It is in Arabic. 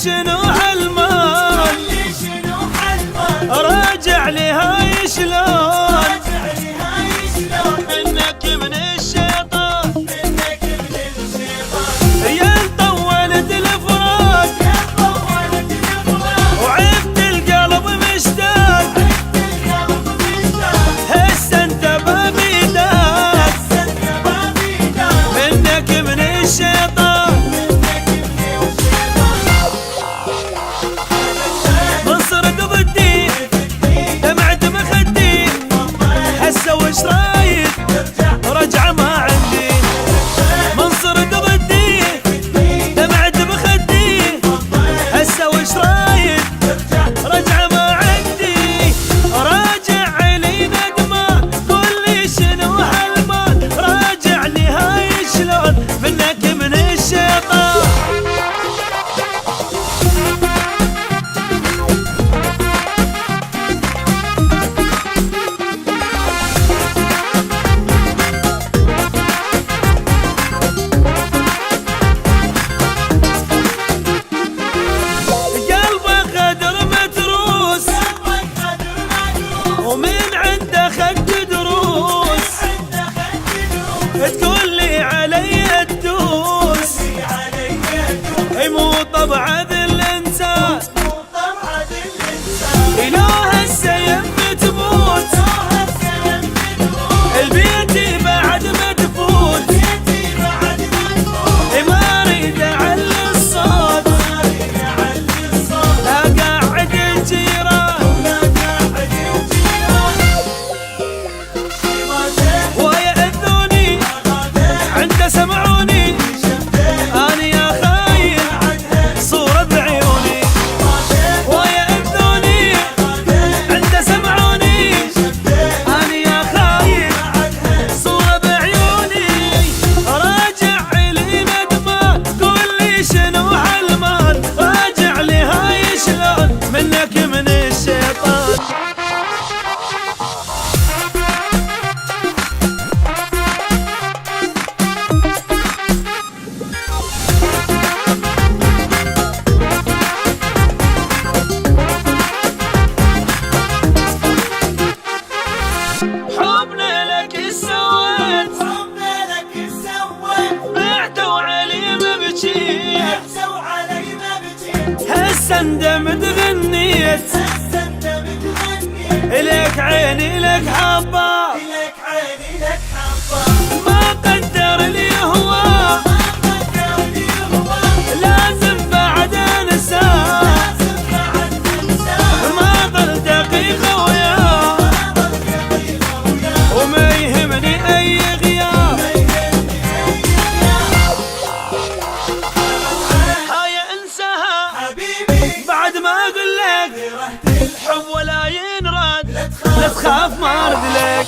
شنو هالمال راجع لي هاي شلون منك من الشيطان يا طولت الفراق وعبت القلب مشتاق هسه انت ما بيداك منك من الشيطان وش رايد رجعه ما عندي منصر ضدي دمعت بخدي هسه وش رايد رجعه ما عندي راجع لي ندمه قول لي شنو هالمال راجع لي هاي شلون منك من الشيطان ومن عنده خد دروس تقول لي علي الدوس مو طبع ذي الانسان اله السيف تموت البيت بعد مدفون ما اريد اعلي الصوت لا قاعد الجيران سمعوني أنا يا خاين صورة بعيوني ويأذوني عند سمعوني أنا يا خاين صورة بعيوني راجع لي ندمة قول لي شنو هالمال راجع لي هاي شلون منك من الشيطان هسه اندمت غنيت إليك عيني لك حبة ما قدر لي هو لازم بعد انساه ما ضل دقيقة وياه وما يهمني أي غياب بعد ما اقول لك الحب ولا ينرد لا تخاف ما ارد لك